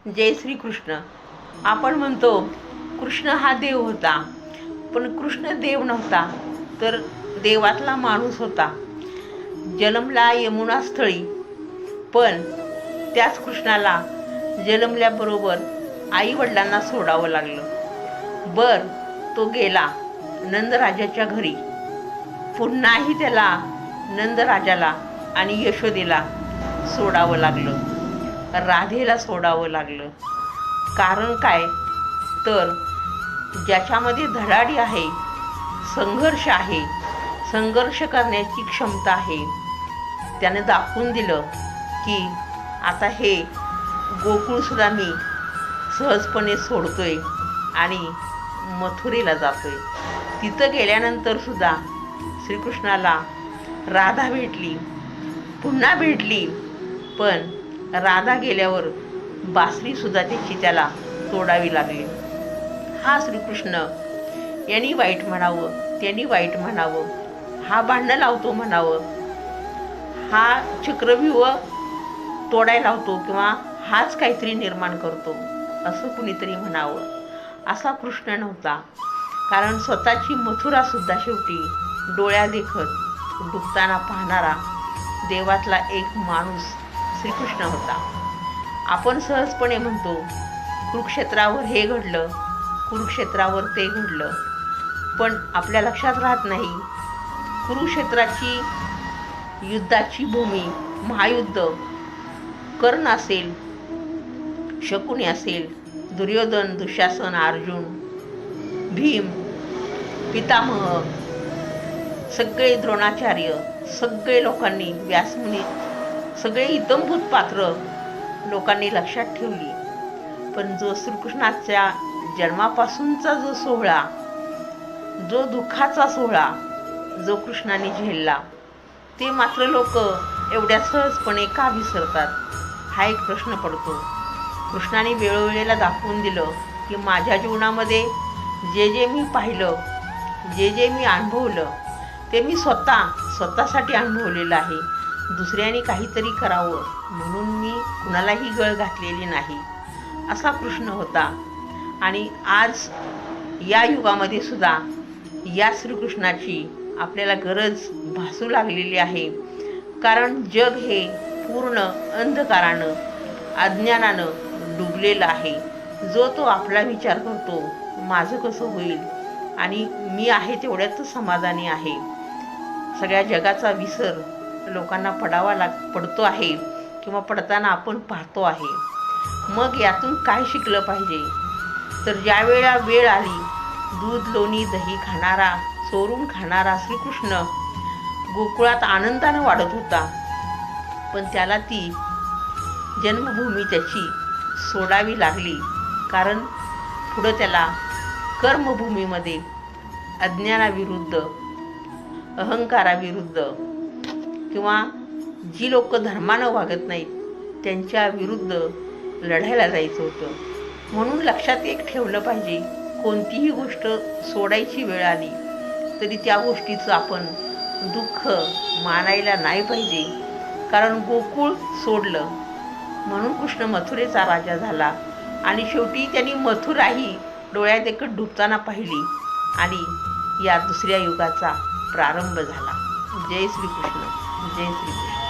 जय श्री कृष्ण. आपण म्हणतो कृष्ण हा देव होता, पण कृष्ण देव नव्हता, तर देवातला माणूस होता. जन्मला यमुना स्थळी, पण त्याच कृष्णाला जन्मल्याबरोबर आई वडिलांना सोडावं लागलं. तो गेला नंदराजाच्या घरी. पुन्हाही त्याला नंदराजाला आणि यशोदेला सोडावं लागलं, राधेला सोडावं लागलं. कारण काय? तर ज्याच्यामध्ये धडाडी आहे, संघर्ष आहे, संघर्ष करण्याची क्षमता आहे, त्याने दाखवून दिलं की आता हे गोकुळसुद्धा मी सहजपणे सोडतोय आणि मथुरेला जातोय. तिथं गेल्यानंतर सुद्धा श्रीकृष्णाला राधा भेटली, पुन्हा भेटली, पण राधा गेल्यावर बासरीसुद्धा त्याला तोडावी लागली. हा श्रीकृष्ण यांनी वाईट म्हणावं, त्यांनी वाईट म्हणावं, हा भांडणं लावतो म्हणावं, हा चक्रव्यूह तोडायला लावतो किंवा हाच काहीतरी निर्माण करतो असं कुणीतरी म्हणावं. असा कृष्ण नव्हता. कारण स्वतःची मथुरासुद्धा शेवटी डोळ्यादेखत डुबताना पाहणारा देवातला एक माणूस श्रीकृष्ण होता. आपण सहजपणे म्हणतो कुरुक्षेत्रावर हे घडलं, कुरुक्षेत्रावर ते घडलं, पण आपल्या लक्षात राहत नाही कुरुक्षेत्राची युद्धाची भूमी, महायुद्ध, कर्ण असेल, शकुनी असेल, दुर्योधन, दुःशासन, अर्जुन, भीम, पितामह, सगळे द्रोणाचार्य, सगळे लोकांनी, व्यासमुनी, सगळे इतंभूत पात्र लोकांनी लक्षात ठेवली. पण जो श्रीकृष्णाच्या जन्मापासूनचा जो सोहळा, जो दुःखाचा सोहळा जो कृष्णाने झेलला, ते मात्र लोक एवढ्या सहजपणे का विसरतात? हा एक प्रश्न पडतो. कृष्णाने वेळोवेळेला दाखवून दिलं की माझ्या जीवनामध्ये जे जे मी पाहिलं, जे जे मी अनुभवलं, ते मी स्वतःसाठी अनुभवलेलं आहे. दुसऱ्याने काहीतरी करावं म्हणून मी कुणालाही गळ घातलेली नाही, असा कृष्ण होता. आणि आज या युगामध्ये सुद्धा या श्रीकृष्णाची आपल्याला गरज भासू लागलेली आहे. कारण जग हे पूर्ण अंधकारानं, अज्ञानानं डुबलेलं आहे. जो तो आपला विचार करतो, माझं कसं होईल आणि मी आहे तेवढ्याच समाधानी आहे. सगळ्या जगाचा विसर लोकांना पडतो आहे किंवा पडताना आपण पाहतो आहे. मग यातून काय शिकलं पाहिजे? तर ज्या वेळेला वेळ आली, दूध, लोणी, दही खाणारा, चोरून खाणारा श्रीकृष्ण गोकुळात आनंदानं वाढत होता, पण त्याला ती जन्मभूमी त्याची सोडावी लागली. कारण पुढं त्याला कर्मभूमीमध्ये अज्ञानाविरुद्ध, अहंकाराविरुद्ध किंवा जी लोक धर्मानं वागत नाहीत त्यांच्या विरुद्ध लढायला जायचं होतं. म्हणून लक्षात एक ठेवलं पाहिजे, कोणतीही गोष्ट सोडायची वेळ आली तरी त्या गोष्टीचं आपण दुःख मानायला नाही पाहिजे. कारण गोकुळ सोडलं म्हणून कृष्ण मथुरेचा राजा झाला आणि शेवटी त्यांनी मथुराही डोळ्यात एकच डुबताना पाहिली आणि या दुसऱ्या युगाचा प्रारंभ झाला. जय श्रीकृष्ण, जय श्रीकृष्ण.